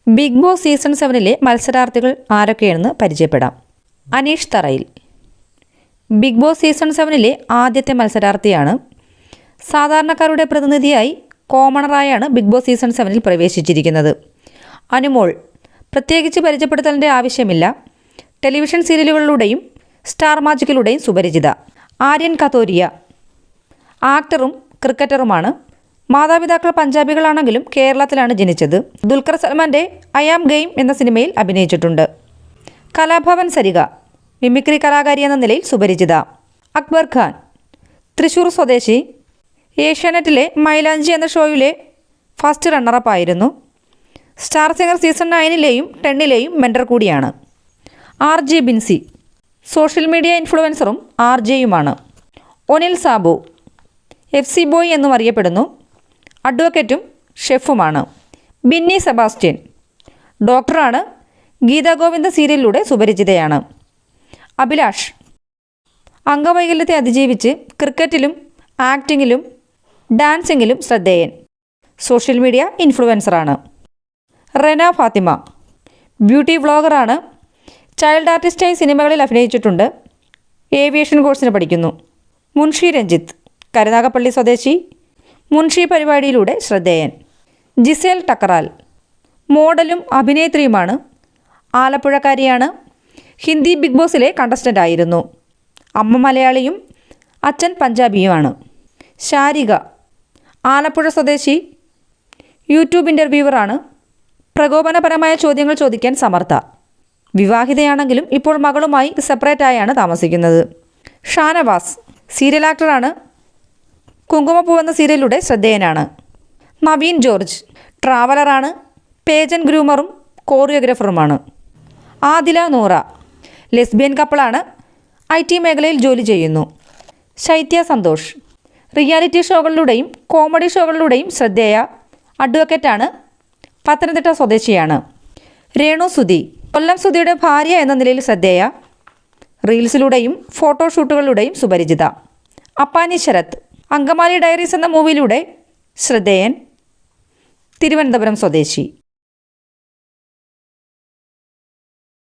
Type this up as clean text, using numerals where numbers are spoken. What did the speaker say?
Big Boss season 7-ലെ മത്സരാർത്ഥികൾ ആരൊക്കെയാണെന്ന് പരിചയപ്പെടാം. അനീഷ് തറയിൽ ബിഗ് ബോസ് സീസൺ 7-ലെ ആദ്യത്തെ മത്സരാർത്ഥിയാണ്. സാധാരണക്കാരുടെ പ്രതിനിധിയായി കോമണറായാണ് ബിഗ് ബോസ് സീസൺ 7-ൽ പ്രവേശിച്ചിരിക്കുന്നത്. അനുമോൾ പ്രത്യേകിച്ച് പരിചയപ്പെടുത്തലിൻ്റെ ആവശ്യമില്ല. ടെലിവിഷൻ സീരിയലുകളിലൂടെയും സ്റ്റാർ മാജിക്കിലൂടെയും സുപരിചിത. ആര്യൻ കത്തോരിയ ആക്ടറും ക്രിക്കറ്ററുമാണ്. മാതാപിതാക്കൾ പഞ്ചാബികളാണെങ്കിലും കേരളത്തിലാണ് ജനിച്ചത്. ദുൽഖർ സൽമാൻ്റെ ഐ ആം ഗെയിം എന്ന സിനിമയിൽ അഭിനയിച്ചിട്ടുണ്ട്. കലാഭവൻ സരിക മിമിക്രി കലാകാരി എന്ന നിലയിൽ സുപരിചിത. അക്ബർ ഖാൻ തൃശ്ശൂർ സ്വദേശി. ഏഷ്യാനെറ്റിലെ മൈലാഞ്ചി എന്ന ഷോയിലെ ഫസ്റ്റ് റണ്ണറപ്പ് ആയിരുന്നു. സ്റ്റാർ സിംഗർ സീസൺ 9-ലെയും 10-ലെയും മെൻറ്റർ കൂടിയാണ്. R J Binsy social media ഇൻഫ്ലുവൻസറും ആർ ജെയുമാണ്. ഒനിൽ സാബു FC ബോയ് എന്നും അറിയപ്പെടുന്നു. അഡ്വക്കേറ്റും ഷെഫുമാണ്. ബിന്നി സെബാസ്റ്റ്യൻ ഡോക്ടറാണ്. ഗീതാ ഗോവിന്ദ സീരിയലിലൂടെ സുപരിചിതയാണ്. അഭിലാഷ് അംഗവൈകല്യത്തെ അതിജീവിച്ച് ക്രിക്കറ്റിലും ആക്ടിങ്ങിലും ഡാൻസിങ്ങിലും ശ്രദ്ധേയൻ. സോഷ്യൽ മീഡിയ ഇൻഫ്ലുവൻസറാണ്. റെന ഫാത്തിമ ബ്യൂട്ടി വ്ളോഗറാണ്. ചൈൽഡ് ആർട്ടിസ്റ്റായി സിനിമകളിൽ അഭിനയിച്ചിട്ടുണ്ട്. ഏവിയേഷൻ കോഴ്സിന് പഠിക്കുന്നു. മുൻഷി രഞ്ജിത്ത് കരുനാഗപ്പള്ളി സ്വദേശി. മുൻഷി പരിപാടിയിലൂടെ ശ്രദ്ധേയൻ. ജിസേൽ ടക്കറാൽ മോഡലും അഭിനേത്രിയുമാണ്. ആലപ്പുഴക്കാരിയാണ്. ഹിന്ദി ബിഗ് ബോസിലെ കണ്ടസ്റ്റൻ്റ് ആയിരുന്നു. അമ്മ മലയാളിയും അച്ഛൻ പഞ്ചാബിയുമാണ്. ശാരിക ആലപ്പുഴ സ്വദേശി. യൂട്യൂബ് ഇൻ്റർവ്യൂവറാണ്. പ്രകോപനപരമായ ചോദ്യങ്ങൾ ചോദിക്കാൻ സമർത്ഥ. വിവാഹിതയാണെങ്കിലും ഇപ്പോൾ മകളുമായി സെപ്പറേറ്റായാണ് താമസിക്കുന്നത്. ഷാനവാസ് സീരിയൽ ആക്ടറാണ്. കുങ്കുമപ്പൂ എന്ന സീരിയലിലൂടെ ശ്രദ്ധേയനാണ്. നവീൻ ജോർജ് ട്രാവലറാണ്. പേജൻ ഗ്രൂമറും കോറിയോഗ്രാഫറുമാണ്. ആദില നൂറ ലെസ്ബിയൻ കപ്പിളാണ്. IT മേഖലയിൽ ജോലി ചെയ്യുന്നു. ശൈത്യ സന്തോഷ് റിയാലിറ്റി ഷോകളിലൂടെയും കോമഡി ഷോകളിലൂടെയും ശ്രദ്ധേയ. അഡ്വക്കേറ്റാണ്. പത്തനംതിട്ട സ്വദേശിയാണ്. രേണു സുധി കൊല്ലം സുധിയുടെ ഭാര്യ എന്ന നിലയിൽ ശ്രദ്ധേയ. റീൽസിലൂടെയും ഫോട്ടോഷൂട്ടുകളിലൂടെയും സുപരിചിത. അപ്പാനി ശരത് അങ്കമാലി ഡയറീസ് എന്ന മൂവിയിലൂടെ ശ്രദ്ധേയൻ. തിരുവനന്തപുരം സ്വദേശി.